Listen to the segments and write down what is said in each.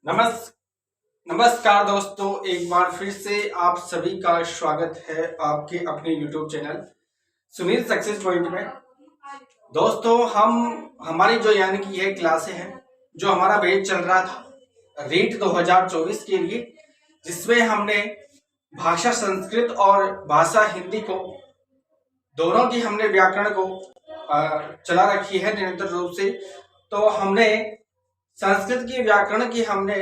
नमस्कार दोस्तों, एक बार फिर से आप सभी का स्वागत है आपके अपने YouTube channel Sunil success point में। दोस्तों, हमारी जो यानी कि ये क्लासें हैं, जो हमारा बैच चल रहा था रीट 2024 के लिए, जिसमें हमने भाषा संस्कृत और भाषा हिंदी को दोनों की हमने व्याकरण को चला रखी है निरंतर रूप से। तो हमने संस्कृत की व्याकरण की हमने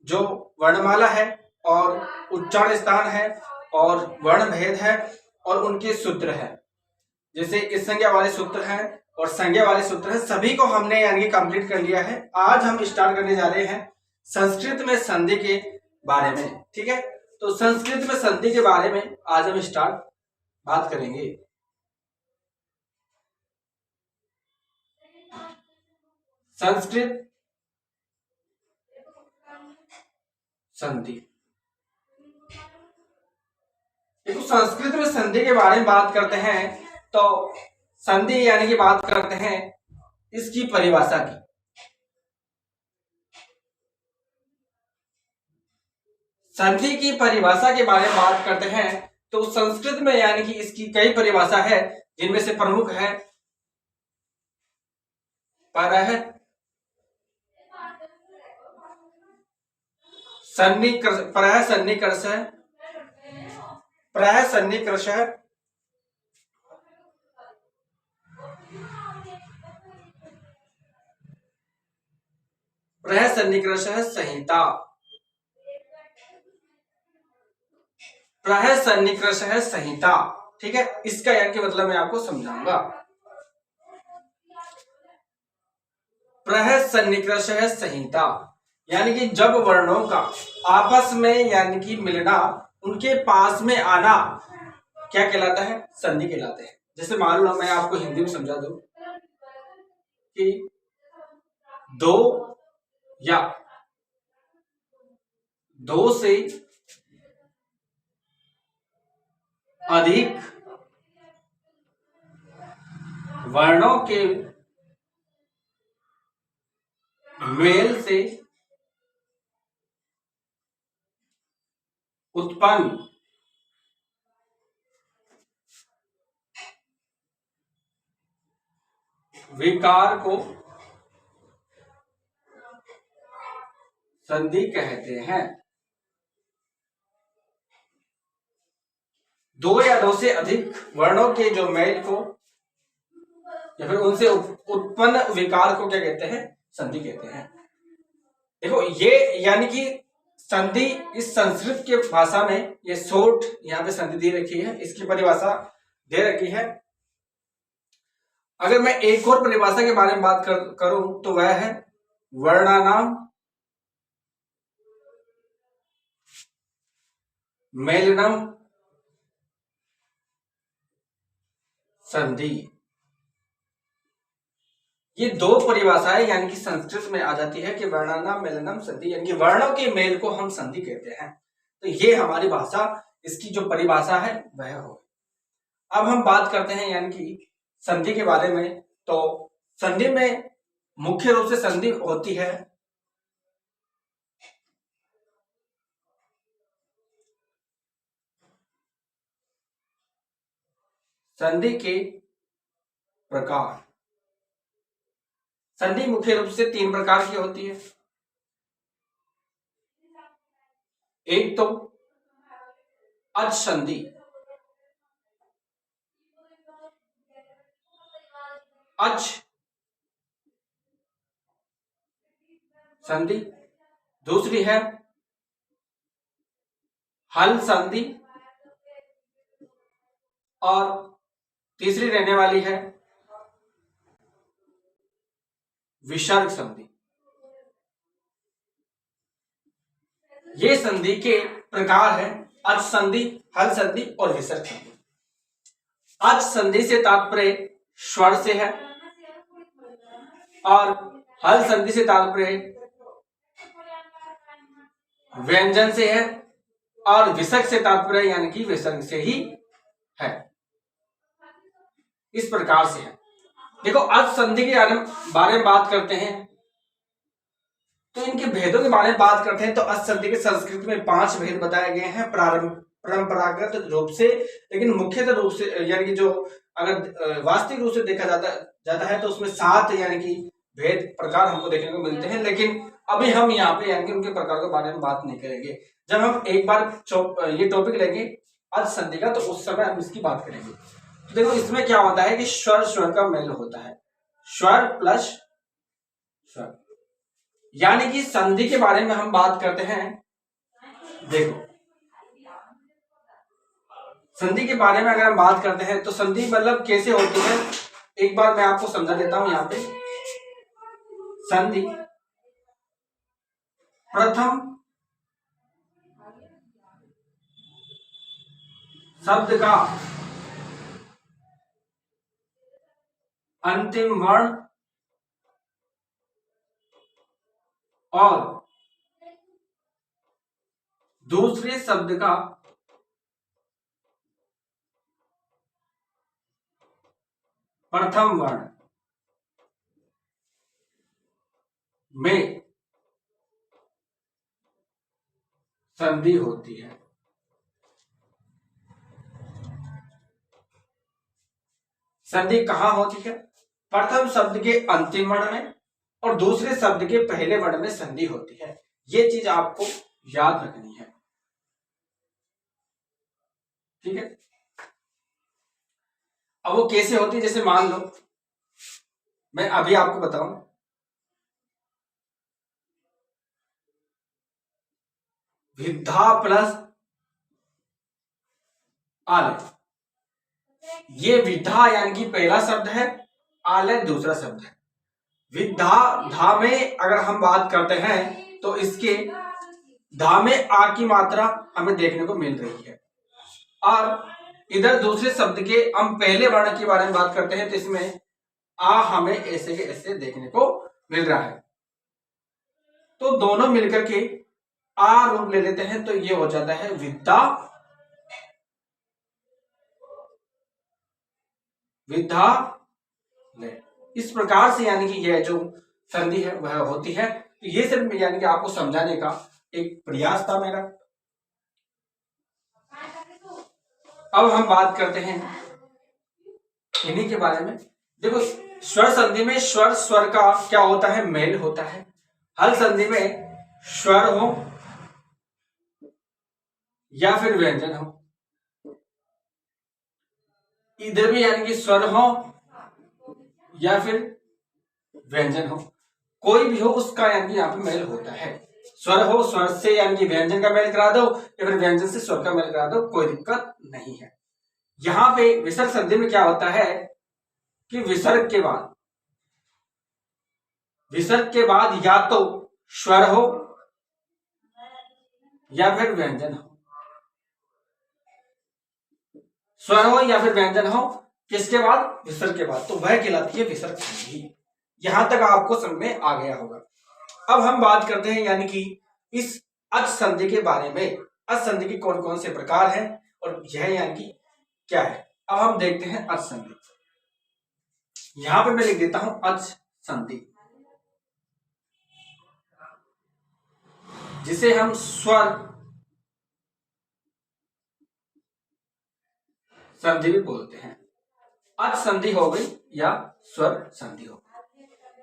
जो वर्णमाला है और उच्चारण स्थान है और वर्ण भेद है और उनके सूत्र है, जैसे इस संज्ञा वाले सूत्र हैं और संज्ञा वाले सूत्र हैं, सभी को हमने यानी कंप्लीट कर लिया है। आज हम स्टार्ट करने जा रहे हैं संस्कृत में संधि के बारे में। ठीक है, तो संस्कृत में संधि के बारे में आज हम स्टार्ट बात करेंगे। संस्कृत संधि, देखो संस्कृत में संधि के बारे में बात करते हैं तो संधि यानी कि बात करते हैं इसकी परिभाषा की। संधि की परिभाषा के बारे में बात करते हैं तो संस्कृत में यानी कि इसकी कई परिभाषा है, जिनमें से प्रमुख है परह सन्निकर्ष, परह सन्निकर्ष, परह सन्निकर्ष संहिता, परह सन्निकर्ष है संहिता। ठीक है, इसका यानी कि मतलब मैं आपको समझाऊंगा। परह सन्निकर्ष है संहिता यानी कि जब वर्णों का आपस में यानी कि मिलना, उनके पास में आना क्या कहलाता है? संधि कहलाते हैं। जैसे मान लो मैं आपको हिंदी में समझा दूं कि दो या दो से अधिक वर्णों के मेल से उत्पन्न विकार को संधि कहते हैं। दो या दो से अधिक वर्णों के जो मेल को या फिर उनसे उत्पन्न विकार को क्या कहते हैं? संधि कहते हैं। देखो ये यानी कि संधि इस संस्कृत के भाषा में ये शॉर्ट यहाँ पे संधि दे रखी है, इसकी परिभाषा दे रखी है। अगर मैं एक और परिभाषा के बारे में बात करूं तो वह है वर्णानाम मेलनम संधि। ये दो परिभाषाएं यानी कि संस्कृत में आ जाती है कि वर्णानाम मेलनम संधि, यानी कि वर्णों के मेल को हम संधि कहते हैं। तो ये हमारी भाषा, इसकी जो परिभाषा है वह हो। अब हम बात करते हैं यानी कि संधि के बारे में। तो संधि में मुख्य रूप से संधि होती है संधि के प्रकार। संधि मुख्य रूप से तीन प्रकार की होती है। एक तो अच संधि, अच संधि। दूसरी है हल संधि और तीसरी रहने वाली है विसर्ग संधि। ये संधि के प्रकार है अच संधि, हल संधि और विसर्ग संधि। अच संधि से तात्पर्य स्वर से है और हल संधि से तात्पर्य व्यंजन से है और विसर्ग से तात्पर्य यानी कि विसर्ग से ही है। इस प्रकार से है। देखो अच संधि के बारे में बात करते हैं तो इनके भेदों के बारे में बात करते हैं तो अच संधि के संस्कृत में 5 भेद बताए गए हैं परंपरागत रूप से, लेकिन मुख्यतः रूप से यानी कि जो अगर वास्तविक रूप से देखा जाता है तो उसमें 7 यानी कि भेद प्रकार हमको देखने को मिलते हैं। लेकिन अभी हम यहाँ पे यानी कि उनके प्रकार के बारे में बात नहीं करेंगे। जब हम एक बार ये टॉपिक लेंगे अच संधि का तो उस समय हम इसकी बात करेंगे। तो देखो इसमें क्या होता है कि स्वर स्वर का मेल होता है, स्वर प्लस स्वर, यानी कि संधि के बारे में हम बात करते हैं। देखो संधि के बारे में अगर हम बात करते हैं तो संधि मतलब कैसे होती है, एक बार मैं आपको समझा देता हूं। यहाँ पे संधि प्रथम शब्द का अंतिम वर्ण और दूसरे शब्द का प्रथम वर्ण में संधि होती है। संधि कहां होती है? प्रथम शब्द के अंतिम वर्ण में और दूसरे शब्द के पहले वर्ण में संधि होती है। ये चीज आपको याद रखनी है, ठीक है। अब वो कैसे होती है, जैसे मान लो मैं अभी आपको बताऊं, विद्धा प्लस आलय, ये विद्धा यानी कि पहला शब्द है, आलय दूसरा शब्द है। विद्धा धा में अगर हम बात करते हैं तो इसके धा में आ की मात्रा हमें देखने को मिल रही है, और इधर दूसरे शब्द के हम पहले वर्ण के बारे में बात करते हैं तो इसमें आ हमें ऐसे के ऐसे देखने को मिल रहा है। तो दोनों मिलकर के आ रूप ले लेते हैं तो ये हो जाता है विद्या विद्यालय। इस प्रकार से यानी कि यह जो संधि है वह होती है। तो ये सिर्फ यानी कि आपको समझाने का एक प्रयास था मेरा। अब हम बात करते हैं इन्हीं के बारे में। देखो स्वर संधि में स्वर स्वर का क्या होता है, मेल होता है। हल संधि में स्वर हो या फिर व्यंजन हो, इधर भी यानी कि स्वर हो या फिर व्यंजन हो, कोई भी हो उसका यानी कि यहाँ पे मेल होता है। स्वर हो स्वर से यानी कि व्यंजन का मेल करा दो या फिर व्यंजन से स्वर का मेल करा दो, कोई दिक्कत नहीं है। यहां पे विसर्ग संधि में क्या होता है कि विसर्ग के बाद या तो स्वर हो या फिर व्यंजन हो, स्वर हो या फिर व्यंजन हो, किसके बाद? विसर्ग के बाद, तो वह कहलाती है विसर्ग संधि। यहां तक आपको समझ में आ गया होगा। अब हम बात करते हैं यानी कि इस अच संधि के बारे में। अच संधि के कौन कौन से प्रकार हैं और यह यानी कि क्या है। अब हम देखते हैं अच संधि। यहां पे मैं लिख देता हूं अच संधि, जिसे हम स्वर संधि भी बोलते हैं। अच संधि हो गई या स्वर संधि हो गई।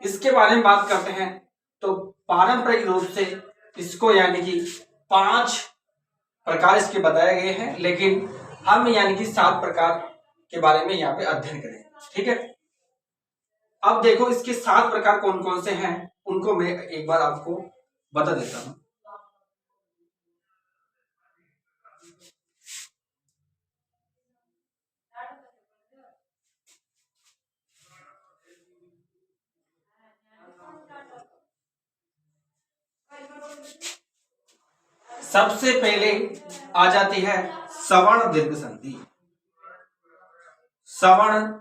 इसके बारे में बात करते हैं तो पारंपरिक रूप से इसको यानी कि 5 प्रकार इसके बताए गए हैं, लेकिन हम यानी कि 7 प्रकार के बारे में यहाँ पे अध्ययन करें, ठीक है। अब देखो इसके 7 प्रकार कौन कौन से हैं उनको मैं एक बार आपको बता देता हूं। सबसे पहले आ जाती है सवर्ण दीर्घ संधि। सवर्ण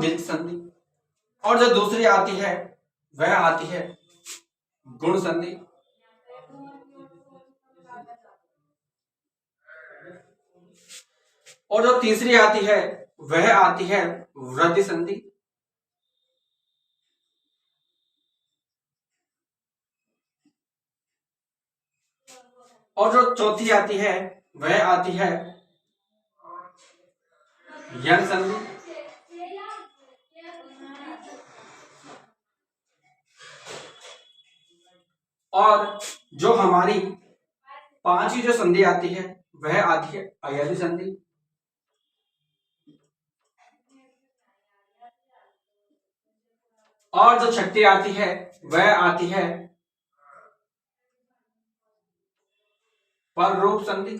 दीर्घ संधि। और जो दूसरी आती है वह आती है गुण संधि। और जो तीसरी आती है वह आती है वृद्धि संधि। और जो चौथी आती है वह आती है यण संधि। और जो हमारी पांचवी जो संधि आती है वह आती है अयस्क संधि। और जो छठी आती है वह आती है पररूप संधि।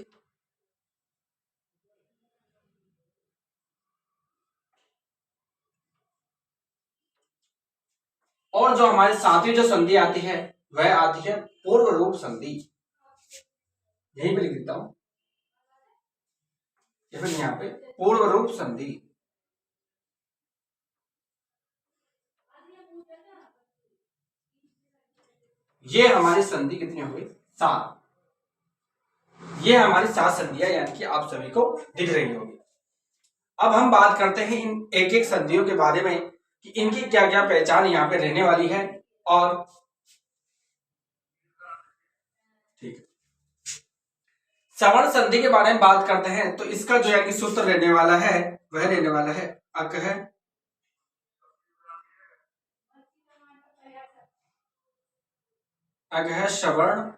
और जो हमारी सातवीं जो संधि आती है वह आती है पूर्व रूप संधि। यहीं पे लिख देता हूं, या फिर यहाँ पे पूर्व रूप संधि। ये हमारी संधि कितनी हो गई? 7। ये हमारी 7 संधियां यानी कि आप सभी को दिख रही होगी। अब हम बात करते हैं इन एक एक संधियों के बारे में कि इनकी क्या क्या पहचान यहाँ पे रहने वाली है। और ठीक है, सवर्ण संधि के बारे में बात करते हैं तो इसका जो है कि सूत्र रहने वाला है वह रहने वाला है अक है अग है सवर्ण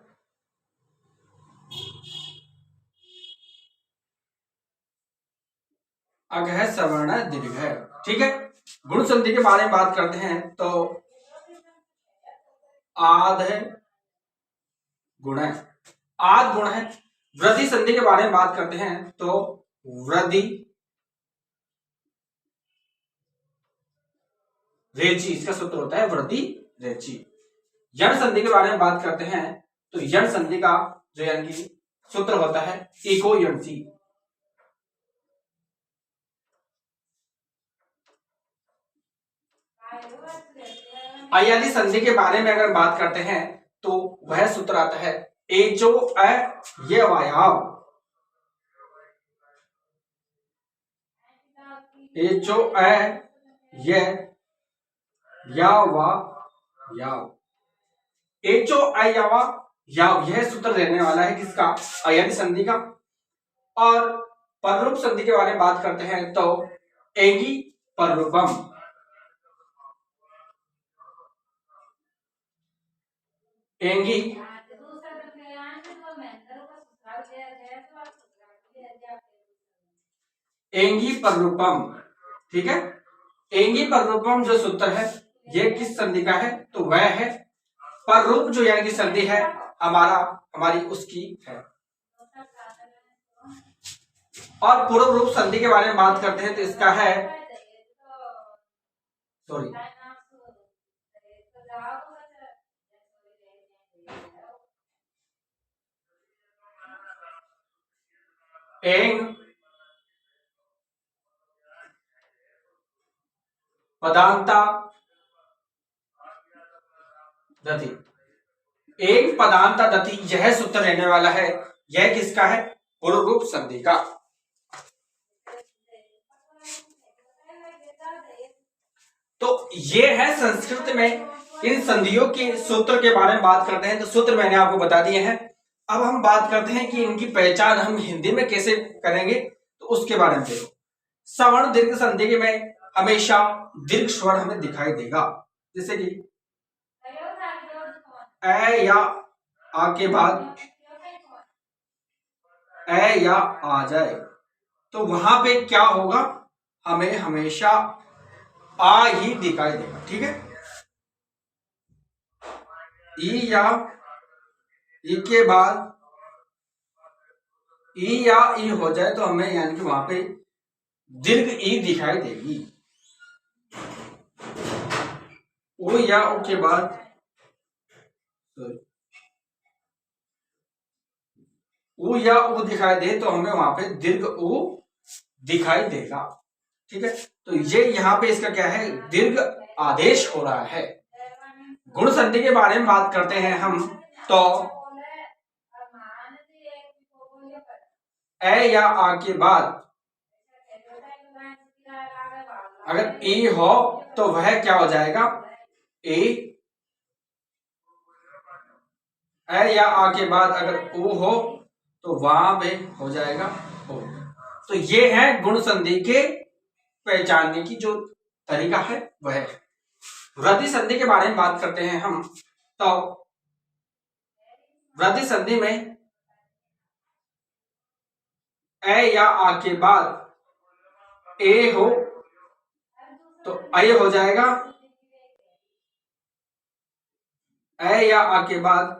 अग है सवर्ण दीर्घ है। ठीक है, गुण संधि के बारे में बात करते हैं तो आद है गुण है, आद गुण है। वृद्धि संधि के बारे में बात करते हैं तो वृद्धि रेची, इसका सूत्र होता है वृद्धि रेची। यण संधि के बारे में बात करते हैं तो यण संधि का जो यानी कि सूत्र होता है इको यणसी। अयाली संधि के बारे में अगर बात करते हैं तो वह सूत्र आता है एचो अ ये वायाव, एचो अ ये या वा याव, एचो अ या वा याव, यह सूत्र रहने वाला है किसका? अयाली संधि का। और पररूप संधि के बारे में बात करते हैं तो एगी पररूपम, एंगी एंगी पररूपम। ठीक है, एंगी पररूपम जो सूत्र है यह किस संधि का है? तो वह है पररूप जो यानी कि संधि है हमारी उसकी है। और पूर्व रूप संधि के बारे में बात करते हैं तो इसका है सॉरी एंग पदांता दति, एक पदांता दति यह सूत्र रहने वाला है। यह किसका है? पूर्व रूप संधि का। तो ये है संस्कृत में इन संधियों के सूत्र के बारे में बात करते हैं तो सूत्र मैंने आपको बता दिए हैं। अब हम बात करते हैं कि इनकी पहचान हम हिंदी में कैसे करेंगे तो उसके बारे में देखो। सवर्ण दीर्घ संधि में हमेशा दीर्घ स्वर हमें दिखाई देगा, जैसे कि ए या आ के बाद ए या आ जाए तो वहां पे क्या होगा? हमें हमेशा आ ही दिखाई देगा। ठीक है, ई या ई के बाद ई या ई हो जाए तो हमें यानी कि वहां पे दीर्घ ई दिखाई देगी। ओ या ओ के बाद ऊ या ऊ दिखाई दे तो हमें वहां पे दीर्घ ऊ दिखाई देगा। ठीक है, तो ये यहाँ पे इसका क्या है? दीर्घ आदेश हो रहा है। गुण संधि के बारे में बात करते हैं हम तो ए या आ के बाद अगर ए हो तो वह क्या हो जाएगा, ए या आ के बाद अगर ओ हो तो वहां पे हो जाएगा ओ। तो ये है गुण संधि के पहचानने की जो तरीका है वह है। वृद्धि संधि के बारे में बात करते हैं हम। तो वृद्धि संधि में ए या आ के बाद ए हो तो ए हो जाएगा, ए या आ के बाद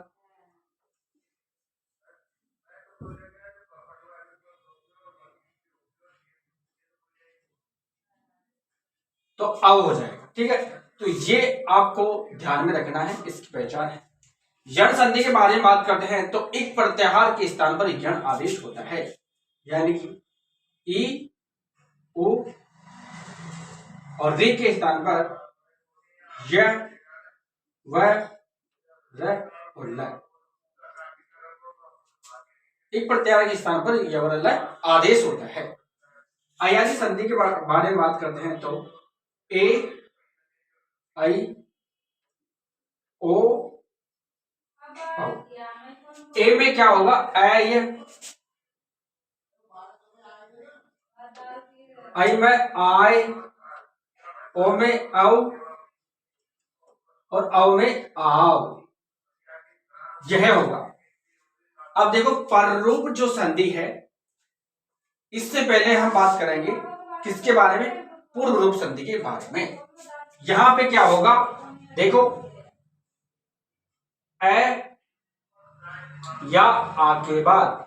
तो अव हो जाएगा। ठीक है, तो ये आपको ध्यान में रखना है, इसकी पहचान है। यण संधि के बारे में बात करते हैं तो एक प्रत्याहार के स्थान पर यण आदेश होता है, यानी कि ई उ और री के स्थान पर य व र और ल। एक प्रत्याहार के स्थान पर य व र ल आदेश होता है। अयाची संधि के बारे में बात करते हैं तो ए आई ओ ए में क्या होगा, आई में आई, ओ में औ और औ में आओ, यह होगा। अब देखो पररूप जो संधि है, इससे पहले हम बात करेंगे किसके बारे में, पूर्व रूप संधि के बारे में। यहां पे क्या होगा, देखो ए या आ के बाद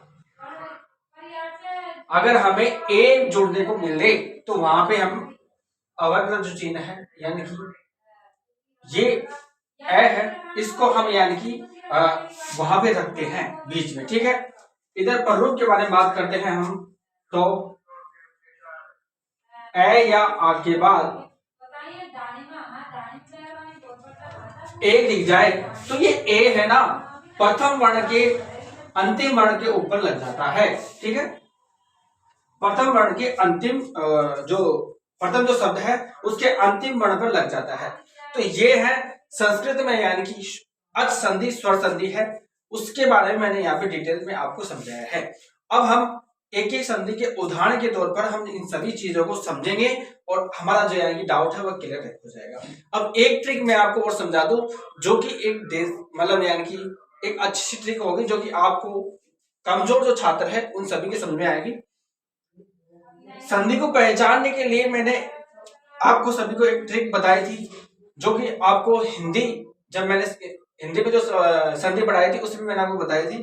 अगर हमें ए जोड़ने को मिले तो वहां पे हम अवग्र जो चिन्ह है, यानी कि ये ए है, इसको हम यानी कि वहां पे रखते हैं बीच में। ठीक है, इधर पररूप के बारे में बात करते हैं हम। तो ए या आ के बाद ए दिख जाए तो ये ए है ना, प्रथम वर्ण के अंतिम वर्ण के ऊपर लग जाता है। ठीक है, प्रथम वर्ण के अंतिम जो प्रथम जो शब्द है उसके अंतिम वर्ण पर लग जाता है। तो ये है संस्कृत में यानी कि अच संधि स्वर संधि है, उसके बारे में मैंने यहाँ पे डिटेल में आपको समझाया है। अब हम एक एक संधि के उदाहरण के तौर पर हम इन सभी चीजों को समझेंगे और हमारा जो यानी कि डाउट है वह क्लियर हो जाएगा। अब एक ट्रिक मैं आपको और समझा दूं, जो कि एक मतलब यानी कि एक अच्छी ट्रिक होगी, जो कि आपको कमजोर जो छात्र है उन सभी के समझ में आएगी। संधि को पहचानने के लिए मैंने आपको सभी को एक ट्रिक बताई थी, जो कि आपको हिंदी, जब मैंने हिंदी में जो संधि पढ़ाई थी उसमें मैंने आपको बताई थी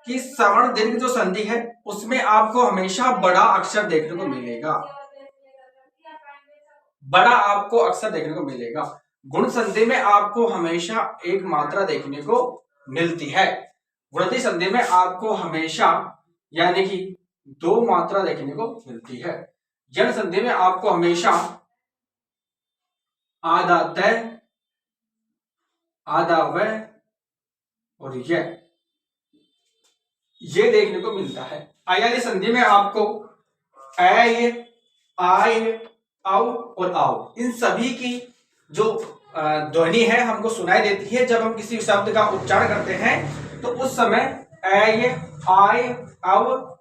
कि सवर्ण दीर्घ जो संधि है उसमें आपको हमेशा बड़ा अक्षर देखने को मिलेगा, बड़ा आपको अक्षर देखने को मिलेगा। गुण संधि में आपको हमेशा एक मात्रा देखने को मिलती है, वृद्धि संधि में आपको हमेशा यानी कि दो मात्रा देखने को मिलती है। यण संधि में आपको हमेशा आधा तय, आधा व और ये देखने को मिलता है। अयाची संधि में आपको ऐ, आय, औ और आओ, इन सभी की जो ध्वनि है हमको सुनाई देती है जब हम किसी शब्द का उच्चारण करते हैं। तो उस समय ऐ, आय, औ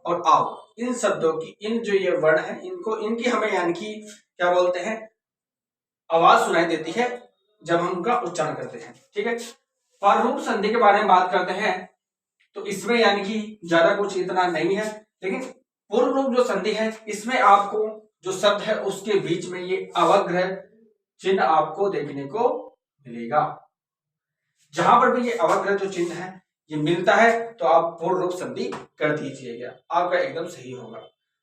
और आओ, इन शब्दों की इन जो ये वर्ण है इनको इनकी हमें यानी कि क्या बोलते हैं, आवाज सुनाई देती है जब हम उनका उच्चारण करते हैं। ठीक है, पररूप संधि के बारे में बात करते हैं तो इसमें यानी कि ज्यादा कुछ इतना नहीं है, लेकिन पूर्व रूप जो संधि है इसमें आपको जो शब्द है उसके बीच में ये अवग्र चिन्ह आपको देखने को मिलेगा। जहां पर भी ये अवग्र जो चिन्ह है ये मिलता है तो आप पूर्ण रूप संधि कर दीजिएगा, आपका एकदम सही होगा।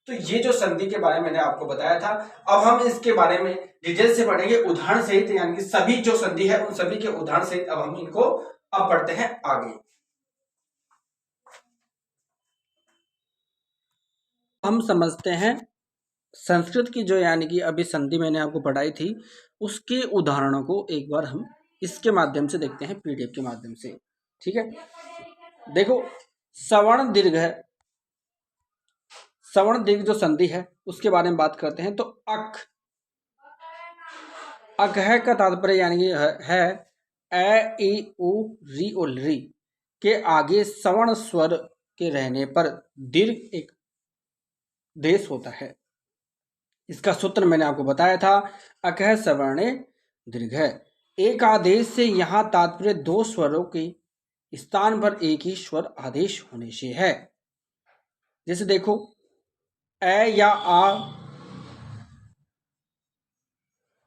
तो ये जो संधि के बारे में मैंने आपको बताया था, अब हम इसके बारे में डिटेल से पढ़ेंगे उदाहरण सहित, यानी कि सभी जो संधि है उन सभी के उदाहरण सहित अब हम इनको अब पढ़ते हैं आगे। हम समझते हैं संस्कृत की जो यानी कि अभी संधि मैंने आपको पढ़ाई थी उसके उदाहरणों को एक बार हम इसके माध्यम से देखते हैं, पीडीएफ के माध्यम से। ठीक है, देखो सवर्ण दीर्घ है, सवर्ण दीर्घ जो संधि है उसके बारे में बात करते हैं तो अक, अकह का तात्पर्य यानी कि है ए ई उ री और री के आगे सवर्ण स्वर के रहने पर दीर्घ एक देश होता है। इसका सूत्र मैंने आपको बताया था, अकह सवर्णे दीर्घ है। एक आदेश से यहाँ तात्पर्य दो स्वरों के स्थान पर एक ही स्वर आदेश होने से है। जैसे देखो, ए या आ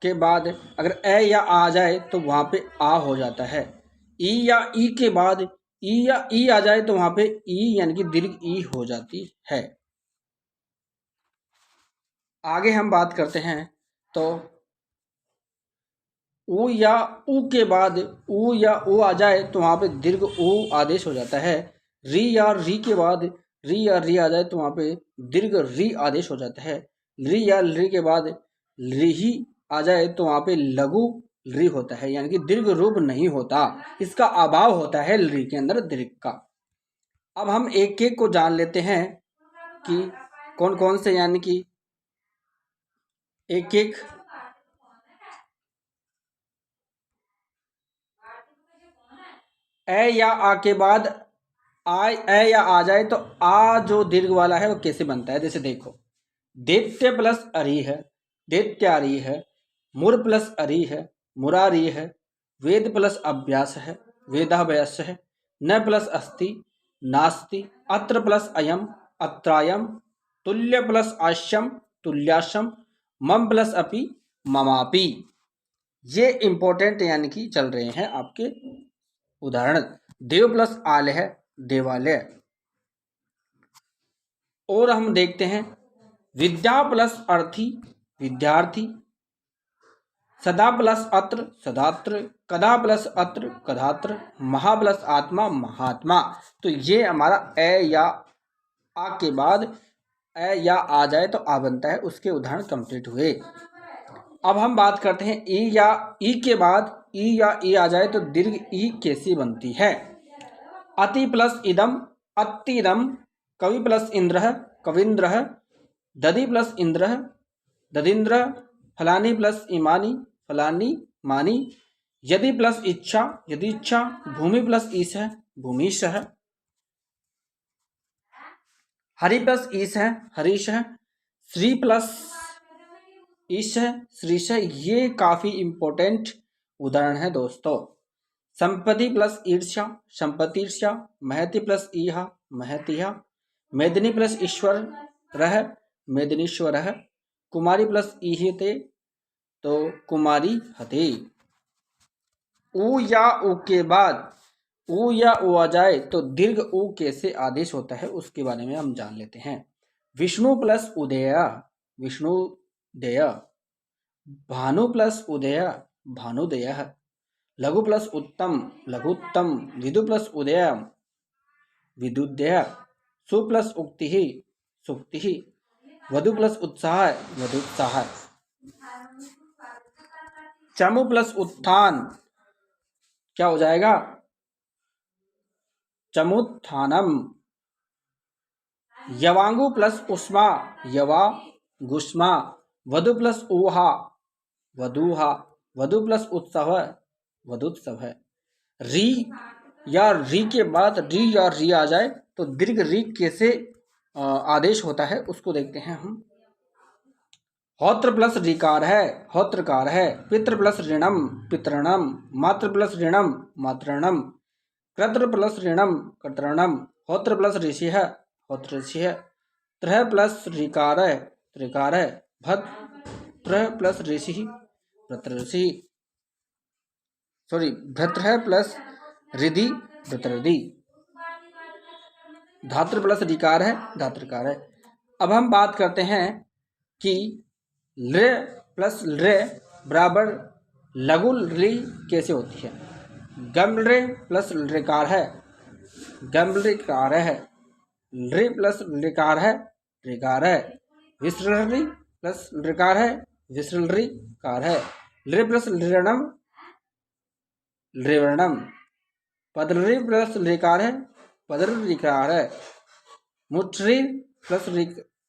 के बाद अगर ए या आ जाए तो वहां पे आ हो जाता है। ई या ई के बाद ई या ई आ जाए तो वहां पे ई यानी कि दीर्घ ई हो जाती है। आगे हम बात करते हैं तो ऊ या ऊ के बाद ऊ या ऊ आ जाए तो वहां पे दीर्घ ऊ आदेश हो जाता है। री या री के बाद री या री आ जाए तो वहां पे दीर्घ री आदेश हो जाता है। री या री के बाद री ही आ जाए तो वहां पे लघु री होता है, यानी कि दीर्घ रूप नहीं होता, इसका अभाव होता है री के अंदर दीर्घ का। अब हम एक एक को जान लेते हैं कि कौन कौन से, यानी कि एक एक ए या आ के बाद आ ए या आ जाए तो आ जो दीर्घ वाला है वो कैसे बनता है। जैसे देखो, दैत्य प्लस अरी है, दैत्यारी है। मुर प्लस अरी है, मुरारी है। वेद प्लस अभ्यास है, वेदाभ्यास है। न प्लस अस्ति, नास्ति। अत्र प्लस अयम, अत्रायम। तुल्य प्लस आश्यम, तुल्याश्यम। मम प्लस अपि, ममापि। ये इंपॉर्टेंट यानी कि चल रहे हैं आपके उदाहरण। देव प्लस आलय, देवालय। और हम देखते हैं विद्या प्लस अर्थी, विद्यार्थी। सदा प्लस अत्र, सदात्र। कदा प्लस अत्र, कदात्र। महा प्लस आत्मा, महात्मा। तो ये हमारा ए या आ के बाद ए या आ जाए तो आ बनता है, उसके उदाहरण कंप्लीट हुए। अब हम बात करते हैं ई या ई के बाद ई या ई आ जाए तो दीर्घ ई कैसी बनती है। अति प्लस इदम, अतिदम। कवि प्लस इंद्र, कविंद्र। दधि प्लस इंद्र, दधिंद्र। फलानी प्लस इमानी, फलानी मानी। यदि प्लस इच्छा, यदि इच्छा। भूमि प्लस ईश है, भूमिश है। हरि प्लस ईश है, हरीश है। श्री प्लस ईश है, श्रीश है। ये काफी इंपॉर्टेंट उदाहरण है दोस्तों। संपत्ति प्लस ईर्ष्या, संपत्तिर्ष्या। महति प्लस ईहा, महतिहा। मेदिनी प्लस ईश्वर रह, मेदिनीश्वर है। कुमारी प्लस ईहते तो कुमारी हते। ऊ या ऊ के बाद ऊ या ऊ आ जाए तो दीर्घ ऊ कैसे आदेश होता है उसके बारे में हम जान लेते हैं। विष्णु प्लस उदया, विष्णुदय। भानु प्लस उदय, भानुदय। लघु प्लस उत्तम, लघुत्तम। विदु प्लस उदय, विदुदय। सु प्लस उक्ति, सुक्ति। वधु प्लस उत्साह, वधुत्साह। चमु प्लस उत्थान क्या हो जाएगा, चमुत्थानम। यवांगु प्लस उष्मा, यवा गुष्मा। वधु प्लस ऊहा, वधूहा। वधु प्लस उत्सव, वधुत्सव है। री या री के बाद री या री आ जाए तो दीर्घ री कैसे आदेश होता है उसको देखते हैं हम। होत्र प्लस ऋकार है, होत्रकार है। पितृ प्लस ऋणम, पितृणम। मातृ प्लस ऋणम, मातृणम। कृत्र प्लस ऋणम, कर्तृणम। होत्र प्लस ऋषि है, होत्र ऋषि है। त्रह प्लस ऋकार है, त्रिकार है। भत्र प्लस ऋषि, भृत्र ऋषि। सॉरी, भृत्र प्लस रिधि, भृतरिधि। धातृ प्लस ऋकार है, धातृकार है। अब हम बात करते हैं कि लृ प्लस लृ बराबर लघु ली कैसे होती है। गम्लृ प्लस लृकार है, गम्लृकार है। लृ प्लस लृकार है, ऋकार है। विसृ प्लस लृकार है, विसृकार है। लृ प्लस लृणम, लृवर्णम। पदलृ प्लस लृकार है, पदलृकार है। मुच्छृ प्लस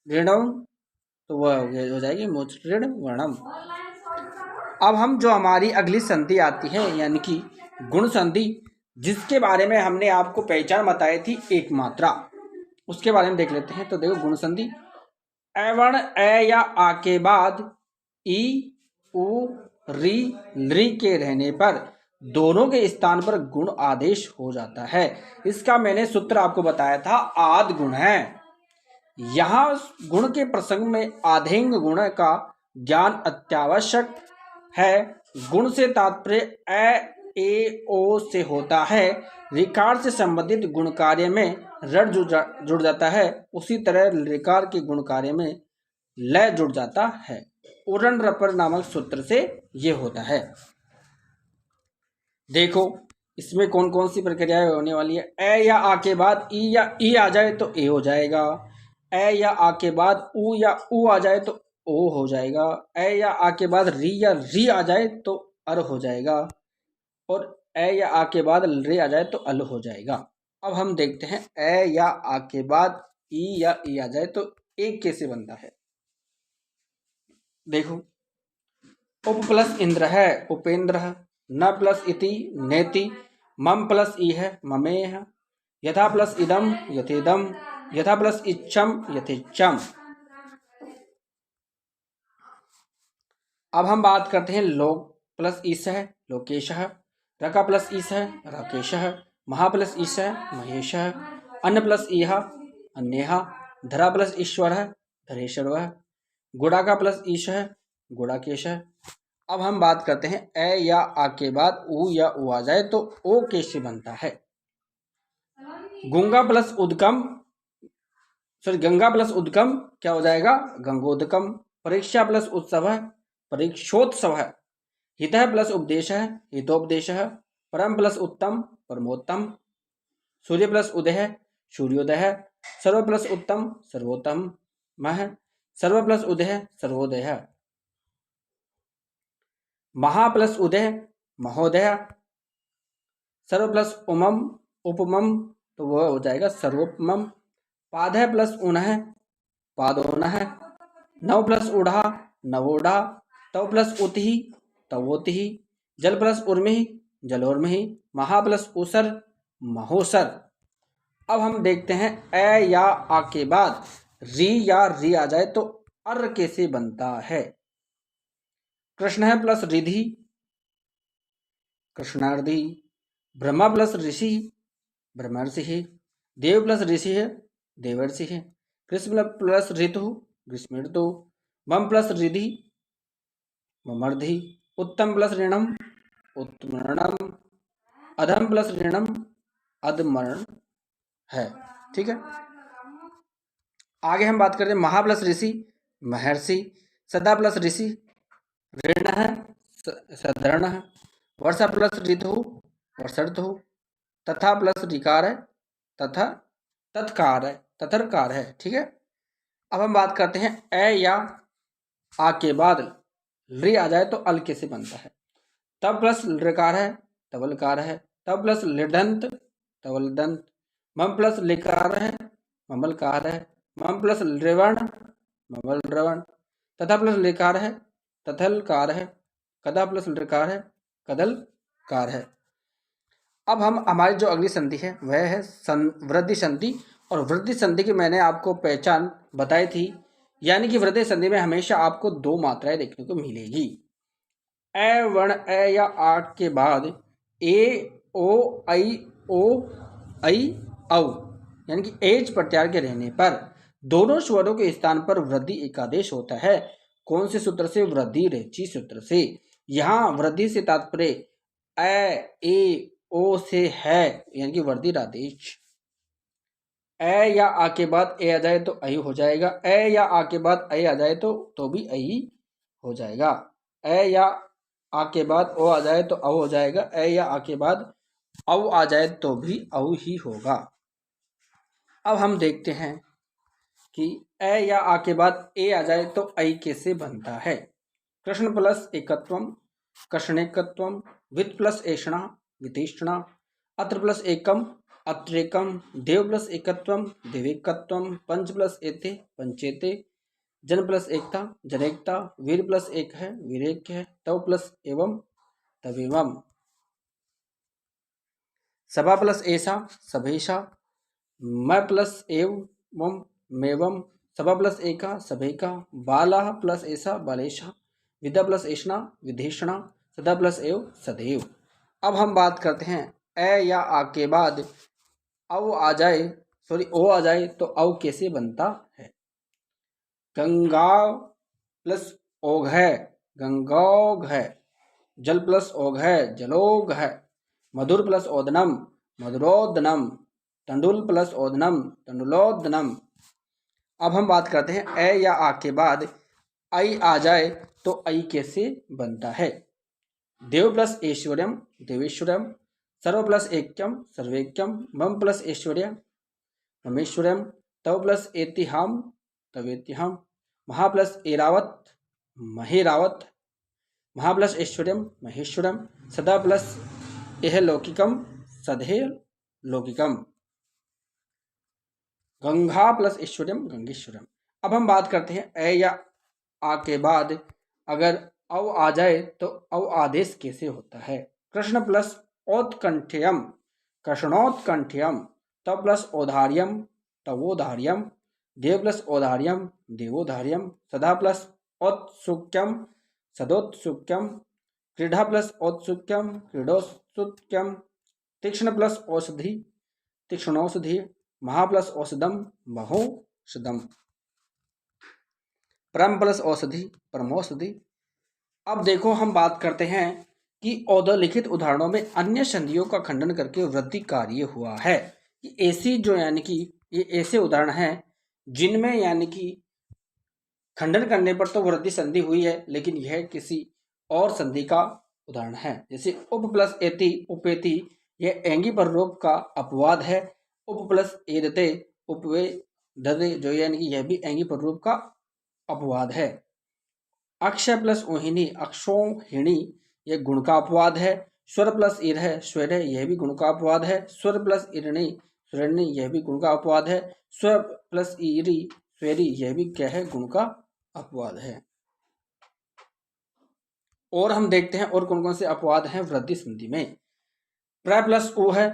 ऋणम तो वह हो जाएगी मुच्छृण वर्णम। अब हम जो हमारी अगली संधि आती है यानी कि गुण संधि, जिसके बारे में हमने आपको पहचान बताई थी एक मात्रा, उसके बारे में देख लेते हैं। तो देखो गुण संधि, ए वर्ण ए या आ के बाद ई उ री लृ के रहने पर दोनों के स्थान पर गुण आदेश हो जाता है। इसका मैंने सूत्र आपको बताया था, आद गुण है। यहाँ गुण के प्रसंग में आधेंग गुण का ज्ञान अत्यावश्यक है। गुण से तात्पर्य ए ओ से होता है। ऋकार से संबंधित गुण कार्य में रड जुड़ जाता है, उसी तरह ऋकार के गुण कार्य में लय जुड़ जाता है। उरण रपर नामक सूत्र से ये होता है। देखो इसमें कौन कौन सी प्रक्रियाएं होने वाली है। ए या आ के बाद ई या ई आ जाए तो ए हो जाएगा। ए या आ के बाद उ या उ आ जाए तो ओ हो जाएगा। ए या आ के बाद री या री आ जाए तो अर हो जाएगा। और ए या आ के बाद रे आ जाए तो अल हो जाएगा। अब हम देखते हैं ए या आ के बाद ई या ई आ जाए तो ए कैसे बनता है। देखो उप प्लस इंद्र है उपेंद्र है, न प्लस इति नेति, मम प्लस ई है ममेह, यथा प्लस इदम यथेदम, यथा प्लस इच्छम यथेच्छम। अब हम बात करते हैं लोक प्लस ईश है लोकेश है, रका प्लस ईश है राकेश है, महा प्लस ईश है महेश है, अन्न प्लस ईहा अन्यहा, धरा प्लस ईश्वर है धरेश्वर है, गुड़ा का प्लस ईश है गुड़ाकेश है। अब हम बात करते हैं ए या आ के बाद उ या उ आ जाए तो ओ कैसे बनता है। गंगा प्लस उदकम गंगा प्लस उदकम क्या हो जाएगा गंगोदकम। परीक्षा प्लस उत्सव है परीक्षोत्सव है। हित प्लस उपदेश है हितोपदेश है। परम प्लस उत्तम परमोत्तम। सूर्य प्लस उदय है सूर्योदय है। सर्व प्लस उत्तम सर्वोत्तम है। सर्व प्लस उदय है सर्वोदय है। महा प्लस उदय महोदय। सर्व प्लस उमम उपमम तो वह हो जाएगा सर्वोपमम। पाद है प्लस उन है पादोन है। नव प्लस उड़ा नवोढ़ा। तव प्लस उत ही तवोत ही। जल प्लस उर्मि जलोर्मि। महा प्लस उसर महोसर। अब हम देखते हैं ए या आ के बाद री या री आ जाए तो अर कैसे बनता है। कृष्ण है प्लस रिधि कृष्णार्धि। ब्रह्मा प्लस ऋषि ब्रह्मर्षि है। देव प्लस ऋषि है देवर्षि है। कृष्ण प्लस ऋतु ग्रीष्म ऋतु। मम प्लस रिधि ममर्धि। उत्तम प्लस ऋणम उत्तमर्णम। अधम प्लस ऋणम अधमर्ण है। ठीक है, आगे हम बात करते हैं महा प्लस ऋषि महर्षि। सदा प्लस ऋषि ऋण है सदर्ण है। वर्षा प्लस ऋतु वर्षर्तु। तथा प्लस ऋकार है तथा तत्कार है तथरकार है। ठीक है, अब हम बात करते हैं ए या आ के बाद रि आ जाए तो अल कैसे बनता है। तब प्लस लकार है तवलकार है। तब प्लस लिडंत तवलदंत। मम प्लस लिकार है ममलकार है। मम प्लस लृवण ममल द्रवण। तथा प्लस लिकार है तथलकार है। कदा प्लस लकार है कदलकार है। अब हम हमारी जो अगली संधि है वह है वृद्धि संधि। और वृद्धि संधि की मैंने आपको पहचान बताई थी, यानी कि वृद्धि संधि में हमेशा आपको दो मात्राएं देखने को मिलेगी। ए वर्ण ए या आ के बाद ए ओ ऐ औ यानी कि एज प्रत्यार के रहने पर दोनों स्वरों के स्थान पर वृद्धि एकादेश होता है। कौन से सूत्र से? वृद्धि रेची सूत्र से। यहाँ वृद्धि से तात्पर्य ए ओ से है, यानी कि वृद्धि आदेश। ए या आ के बाद ए आ जाए तो ऐ हो जाएगा। ए या आ के बाद ऐ आ जाए तो भी ऐ हो जाएगा। ए या आ के बाद ओ आ जाए तो औ हो जाएगा। ए या आ के बाद औ आ जाए तो भी औ ही होगा। अब हम देखते हैं कि ए या आ के बाद ए आ जाए तो ऐ कैसे बनता है। कृष्ण प्लस एकत्वम कृष्णेकत्वम। वित प्लस ऐषणा वितेषणा। अत्र प्लस एकम अत्रेकम। देव प्लस एकत्वम देवेकत्वम। पंच प्लस एते पंचेते। जन प्लस एकता जनेकता, वीर प्लस एक है वीरेक है, तव प्लस एवं तवेवम, सभा प्लस ऐसा सभेशा, मैं प्लस एवं मेवम, सभा प्लस एका सभेका, बाला प्लस ऐसा बालेशा, विद्या प्लस ऐषणा विधेषणा, सदा प्लस एव सदैव। अब हम बात करते हैं ए या आ के बाद औ आ जाए, ओ आ जाए तो औ कैसे बनता है। गंगा प्लस ओघ है गंगोघ है, जल प्लस ओघ है जलोघ है, मधुर प्लस ओदनम मधुरोदनम, तंडुल प्लस ओदनम तंडुलोदनम। अब हम बात करते हैं ए या आ के बाद आई आ जाए तो आई कैसे बनता है। देव प्लस ऐश्वर्यम देवेश्वर्यम, सर्व प्लस ऐक्यम सर्वैक्यम, मम प्लस ऐश्वर्य ममेश्वर्यम, तव प्लस एतिहाम तवेतिहाम, महा प्लस एरावत महेरावत, महा प्लस ऐश्वर्यम महेश्वरम, सदा प्लस एह लौकिकम सधे लौकिकम, गंगा प्लस ऐश्वर्यम गंगेश्वरम। अब हम बात करते हैं ए या आ के बाद अगर औ आ जाए तो औ आदेश कैसे होता है। कृष्ण प्लस औत्कंठ्यम कृष्णोत्कंठ्यम, तव प्लस औधार्यम तवोधार्यम, देव प्लस औधार्यम देवोधार्यम, सदा प्लस औत्सुक्यम सदोत्सुक्यम, क्रीडा प्लस औत्सुक्यम क्रीडोत्सुक्यम, तीक्ष्ण प्लस औषधि तीक्ष्णौषधि, महा प्लस औषधम महोषधम, परम प्लस औषधि परमौषधि। अब देखो हम बात करते हैं कि औदलिखित उदाहरणों में अन्य संधियों का खंडन करके वृद्धि कार्य हुआ है। कि ऐसी जो यानी कि ये ऐसे उदाहरण हैं जिनमें यानी कि खंडन करने पर तो वृद्धि संधि हुई है लेकिन यह किसी और संधि का उदाहरण है। जैसे उप प्लस एति उपेति, यह एंगी पर रोप का अपवाद है। उप प्लस एदते उपवे ददे, जो यानी कि यह भी एंगी पर रूप का अपवाद है। अक्षय प्लस ओहिनी अक्षोहिणी, यह गुण का अपवाद है। स्वर प्लस ईर है स्वर, यह भी गुण का अपवाद है। स्वर प्लस ईरणी स्वर्णी, यह भी गुण का अपवाद है। स्वर प्लस ईरी स्वेरी, यह भी क्या है गुण का अपवाद है। और हम देखते हैं और कौन कौन से अपवाद हैं वृद्धि संधि में। प्र प्लस उ है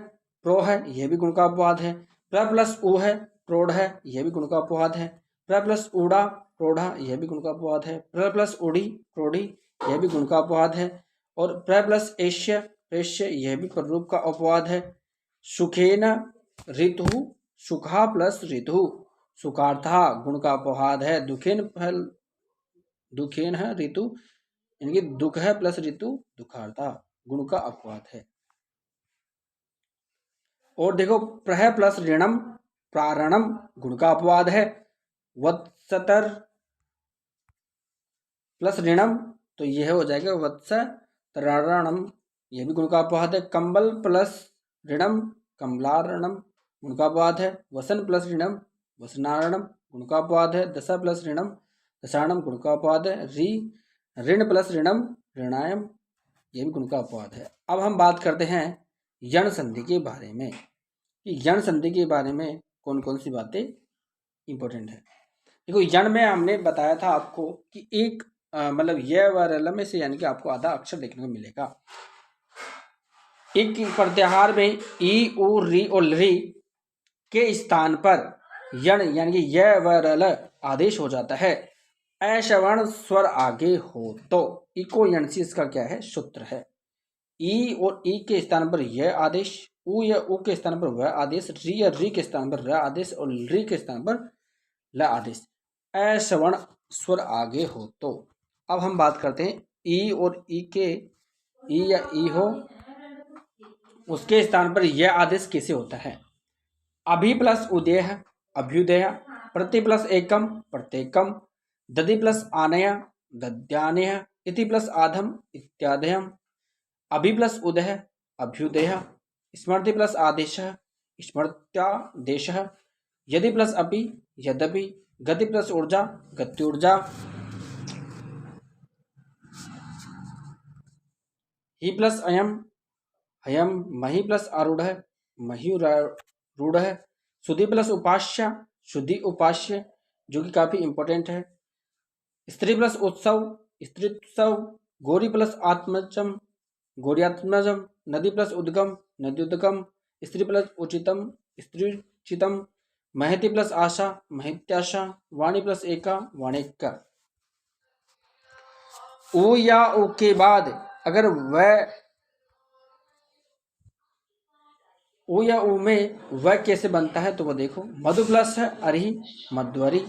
प्रो है, यह भी गुण का अपवाद है। प्र प्लस उ है प्रोढ़ है, यह भी गुण का अपवाद है। प्र प्लस ऊड़ा प्रोढ़ा, यह भी गुण का अपवाद है। प्र प्लस उड़ी प्रोढ़ी, यह भी गुण का अपवाद है। और प्र प्लस एश्य प्रेश्य, यह भी पररूप का अपवाद है। सुखेन ऋतु सुखा प्लस ऋतु सुखार्था, गुण का अपवाद है। दुखेन फल दुखेन है ऋतु, इनकी दुख है प्लस ऋतु दुखार्था, गुण का अपवाद है। और देखो प्रह प्लस ऋणम प्रारणम, गुण का अपवाद है। वत्सतर प्लस ऋणम, तो यह हो जाएगा वत्स तरणम, यह भी गुण का अपवाद है। कंबल प्लस ऋणम कमलारणम, गुण का अपवाद है। वसन प्लस ऋणम वसनारणम, गुण का अपवाद है। दशा प्लस ऋणम दशारणम, गुण का अपवाद है। ऋण प्लस ऋणम ऋणायम, यह भी गुण का अपवाद है। अब हम बात करते हैं यण संधि के बारे में कि यण संधि के बारे में कौन कौन सी बातें इंपॉर्टेंट है। देखो यण में हमने बताया था आपको कि एक मतलब य व र में से यानी कि आपको आधा अक्षर देखने को मिलेगा। एक प्रत्याहार में ई उ री और री के स्थान पर यण यानी कि य व र आदेश हो जाता है। अश्रवण स्वर आगे हो तो इको यण से इसका क्या है सूत्र है। ई और ई के स्थान पर यह आदेश, उ या उ के स्थान पर वह आदेश, री या री के स्थान पर र आदेश और री के स्थान पर ल आदेश। अश्रवण स्वर आगे हो तो। अब हम बात करते हैं ई और ई के, ई या ई हो उसके स्थान पर यह आदेश कैसे होता है। अभि प्लस उदय अभ्युदय, प्रति प्लस एकम प्रत्येकम, दधि प्लस आनय दद्यानय, इति प्लस आधम इत्यादयम, अभि प्लस उदय अभ्युदय, स्मृति प्लस आदेश स्मृत्यादेश, यदि प्लस अपि यद्यपि, गति प्लस ऊर्जा गत्यूर्जा, ही प्लस अयम अयम, मही प्लस आरूढ़ महीरूढ़, शुद्धि प्लस उपास्य शुद्धि उपास्य, जो कि काफी इंपॉर्टेंट है। स्त्री प्लस उत्सव स्त्रीत्सव, गौरी प्लस आत्मजम गौरियात्मजम, नदी प्लस उद्गम नद्युद्गम, स्त्री प्लस उचितम स्त्रीचितम, महति प्लस आशा महित्याशा, वाणी प्लस एका वाणिका। उ या उ के बाद अगर वह उ या उ में वह कैसे बनता है तो वह देखो। मधु प्लस है अरि मध्वरी,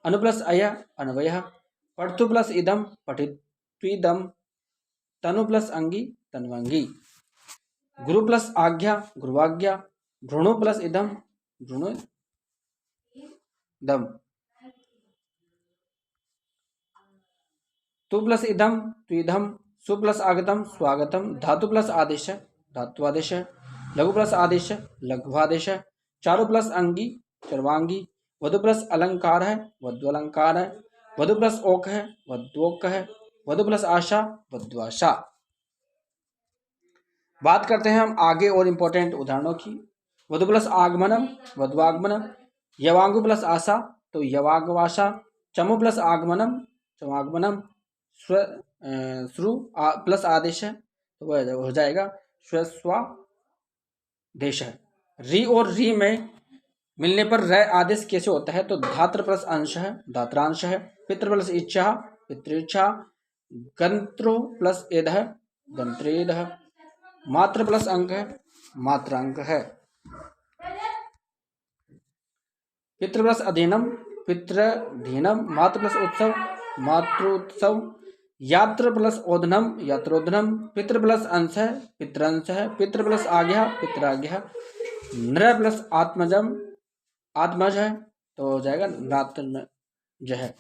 अनु प्लस अय अन्वय, पठतु प्लस इदम पठित्विदम, तनु प्लस अंगी तन्वंगी, गुरु प्लस आज्ञा गुरुवाज्ञा, भ्रूणु प्लस इदम भ्रूणुदम, तु प्लस इदम त्विदम, सु प्लस आगतम स्वागतम, धातु प्लस आदेश धात्वादेश, लघु प्लस आदेश लघ्वादेश, चारु प्लस अंगी चर्वांगी, वधु प्लस अलंकार है वध्वलंकार है, वधु प्लस ओक है वध्वोक है, वधु प्लस आशा वध्वाशा। बात करते हैं हम आगे और इंपॉर्टेंट उदाहरणों की। वधु प्लस आगमनम वध्वागमनम, यवांगु प्लस आशा तो यवागवाशा, चमु प्लस आगमनम चमागमनम, श्रु प्लस आदेश है तो वह हो जाएगा स्वस्वादेश है। री और री में मिलने पर र आदेश कैसे होता है तो धात्र प्लस अंश है धात्रांश है, पितृ प्लस इच्छा पितृच्छा, गंत्रो प्लस एध है गंत्रेद है, मात्र प्लस अंक है मात्रांक है, पितृ प्लस अधीनम पितृधीनम, मातृ प्लस उत्सव मातृत्सव, यात्र प्लस ओधनम यात्रोधनम, पितृ प्लस अंश है पितृंश है, पितृ प्लस आज्ञा पितराज्ञा, नृ प्लस आत्मजम आत्मज है तो हो जाएगा नात्मज है।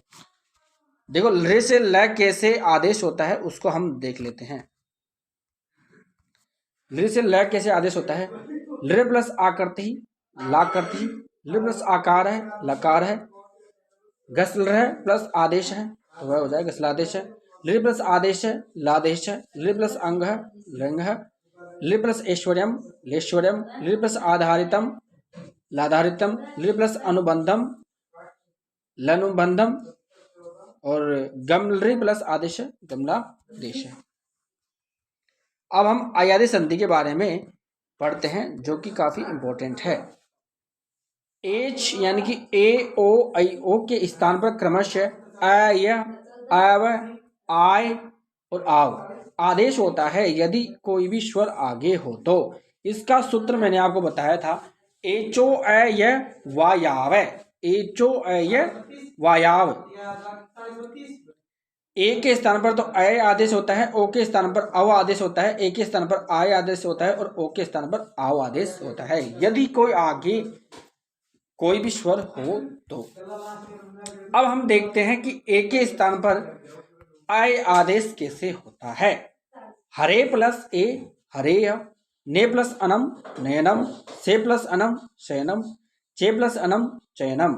देखो लृ से ल कैसे आदेश होता है उसको हम देख लेते हैं। लृ से ल कैसे आदेश होता है, लृ प्लस आकृति लाकृति, लृ प्लस आकार है लकार है, गस्ल प्लस आदेश है तो वह हो जाएगा गस्लादेश है, लृ प्लस आदेश है लादेश है, लृ प्लस अंग है लिंग है, लृ plus Aishwaryam लेश्वर्यम, लृ plus आधारितम लाधारितम, लृ plus Anubandham लनुबंधम, और गमलृ प्लस आदेश है गमलादेश है। अब हम अयादि संधि के बारे में पढ़ते हैं जो कि काफी इंपॉर्टेंट है। एच यानी कि ए ओ आई ओ के स्थान पर क्रमशः अय अव आय और आव आदेश होता है यदि कोई भी स्वर आगे हो तो। इसका सूत्र मैंने आपको बताया था, एचो अय वायाव, एचो अय वायाव। ए के स्थान पर तो अय आदेश होता है, ओ के स्थान पर अव आदेश होता है, ए के स्थान पर आय आदेश होता है और ओ के स्थान पर आव आदेश होता है यदि कोई आगे कोई भी स्वर हो तो। अब हम देखते हैं कि ए के स्थान पर आय आदेश कैसे होता है। हरे प्लस ए हरेय, ने प्लस अनम नयनम, से प्लस अनम शयनम, चे प्लस अनम चयनम।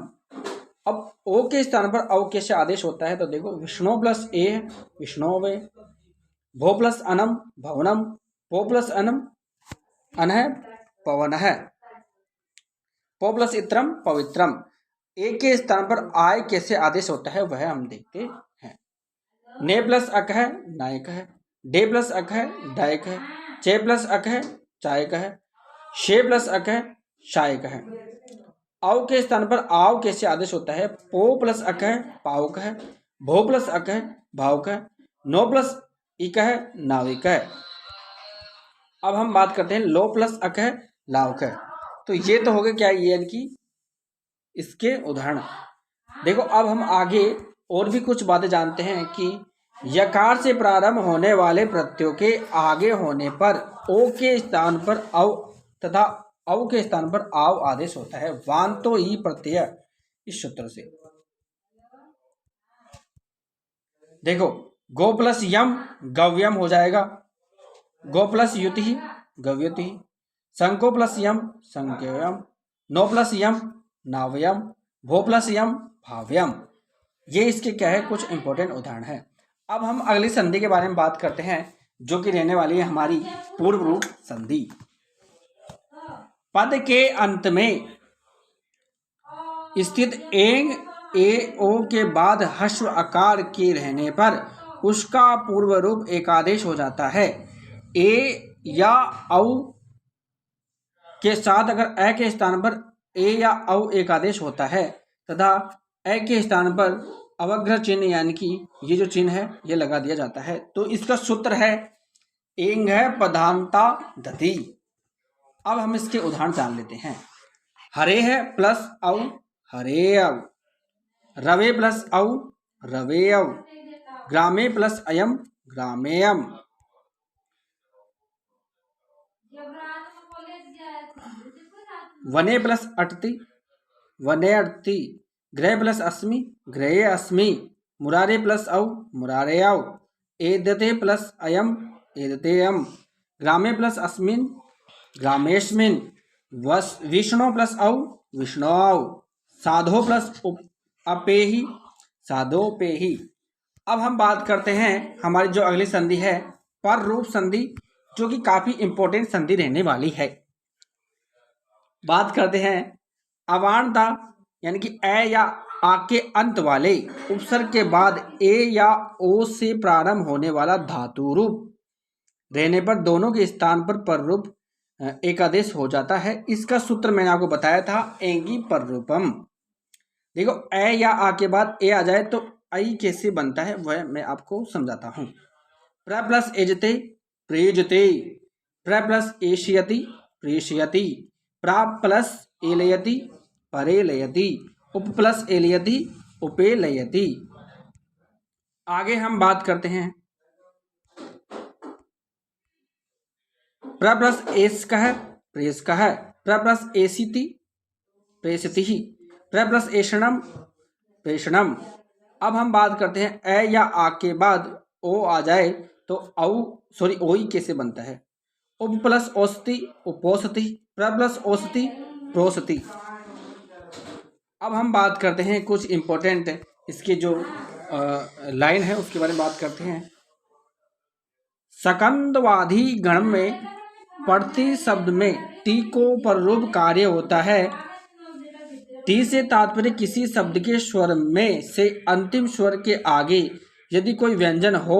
अब ओ के स्थान पर अव कैसे आदेश होता है तो देखो, विष्णु प्लस ए विष्णुवे, भो प्लस अनम भवनम, पो प्लस अनम अनह पवन है, पो प्लस इत्रम पवित्रम। ए के स्थान पर आय कैसे आदेश होता है वह हम देखते हैं। ने प्लस अक है नायक है, डे प्लस अक है डायक है, चे प्लस अक है चायक है, शे प्लस अक है शायक है। आव के स्थान पर आव कैसे आदेश होता है, पो प्लस अक है पावक है, भो प्लस अक है भावक है, नो प्लस इक है नाविक है। अब हम बात करते हैं लो प्लस अक है लावक है। तो ये तो हो गए क्या, ये यानी कि इसके उदाहरण। देखो अब हम आगे और भी कुछ बातें जानते हैं कि यकार से प्रारंभ होने वाले प्रत्ययों के आगे होने पर ओ के स्थान पर अव तथा अव के स्थान पर आव आदेश होता है, वांतो ही प्रत्यय इस सूत्र से। देखो गो प्लस यम गव्यम हो जाएगा, गो प्लस युति गव्यति, संको प्लस यम संज्ञयम, नो प्लस यम नावयम, भो प्लस यम भाव्यम। ये इसके क्या है, कुछ इंपॉर्टेंट उदाहरण है। अब हम अगली संधि के बारे में बात करते हैं जो कि रहने वाली है हमारी पूर्व रूप संधि। पद के अंत में स्थित एंग ए ओ के बाद हश्व आकार के रहने पर उसका पूर्व रूप एकादेश हो जाता है। ए या औ के साथ अगर अ के स्थान पर ए या औ एकादेश होता है तथा अ के स्थान पर अवग्रह चिन्ह यानी कि ये जो चिन्ह है ये लगा दिया जाता है। तो इसका सूत्र है एंग है पदांता दति। अब हम इसके उदाहरण जान लेते हैं। हरे है प्लस औ हरे औ, रवे प्लस औ रवे औ, ग्रामे प्लस अयम ग्रामेयम, वने प्लस अटति वने अटति, गृह प्लस अस्मि गृहे अस्मि, मुरारे प्लस औ मुरारे औ, एदते प्लस अयम एदते अयम, ग्रामे प्लस अस्मिन ग्रामेस्मिन, विष्णु प्लस औ विष्णु औ, साधो प्लस अपेहि साधोपेहि। अब हम बात करते हैं हमारी जो अगली संधि है पर रूप संधि, जो कि काफी इंपॉर्टेंट संधि रहने वाली है। बात करते हैं अवार्णता यानी कि अ या आ के अंत वाले उपसर्ग के बाद ए या ओ से प्रारंभ होने वाला धातु रूप रहने पर दोनों के स्थान पर रूप एकादेश हो जाता है। इसका सूत्र मैंने आपको बताया था एंगी पर रूपम। देखो अ या आ के बाद ए आ जाए तो आई कैसे बनता है वह मैं आपको समझाता हूँ। प्र प्लस एजते प्रेजते, प्र प्लस एशियति प्रेषयति, प्रा प्लस एलयति परेलयति, उप प्लस एलयति उपेलयति। आगे हम बात करते हैं प्र प्लस एस का है प्रेस का है, प्र प्लस एसिति प्रेषति, प्र प्लस एषणम प्रेषणम। अब हम बात करते हैं अ या आ के बाद ओ आ जाए तो ओ ही कैसे बनता है। उप प्लस औसति उपोसति, प्र प्लस औसति प्रोसति। अब हम बात करते हैं कुछ इंपॉर्टेंट इसके जो लाइन है उसके बारे में बात करते हैं। सकंदवादी गण में पढ़ती शब्द में टी को पर रूप कार्य होता है। टी से तात्पर्य किसी शब्द के स्वर में से अंतिम स्वर के आगे यदि कोई व्यंजन हो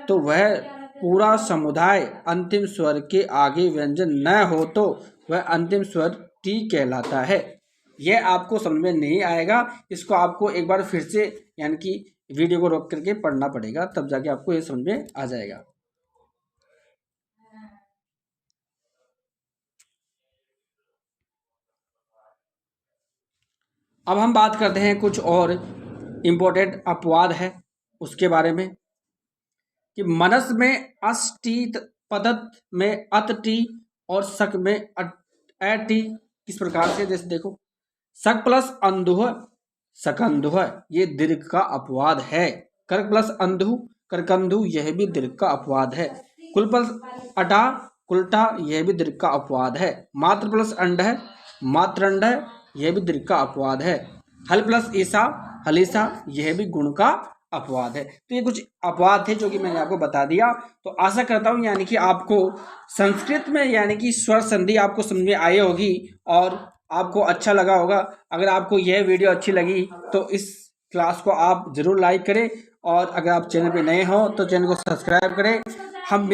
तो वह पूरा समुदाय, अंतिम स्वर के आगे व्यंजन न हो तो वह अंतिम स्वर टी कहलाता है। यह आपको समझ में नहीं आएगा, इसको आपको एक बार फिर से यानी कि वीडियो को रोक करके पढ़ना पड़ेगा, तब जाके आपको ये समझ में आ जाएगा। अब हम बात करते हैं कुछ और इम्पोर्टेंट अपवाद है उसके बारे में कि मनस में अस्टी, पदत में अति और सक में अटी किस प्रकार से, जैसे देखो सक प्लस अंधुह सकंधुह ये दीर्घ का अपवाद है। कर्क प्लस अंधु करकंधु यह भी दीर्घ का अपवाद है। कुल प्लस अटा कुलटा यह भी दीर्घ का अपवाद है। मात्र प्लस अंड है मात्रंड है यह भी दीर्घ का अपवाद है। हल प्लस ईसा हलीसा यह भी गुण का अपवाद है। तो ये कुछ अपवाद थे जो कि मैंने आपको बता दिया। तो आशा करता हूँ यानी कि आपको संस्कृत में यानी कि स्वर संधि आपको समझ में आई होगी और आपको अच्छा लगा होगा। अगर आपको यह वीडियो अच्छी लगी तो इस क्लास को आप ज़रूर लाइक करें और अगर आप चैनल पे नए हो तो चैनल को सब्सक्राइब करें। हम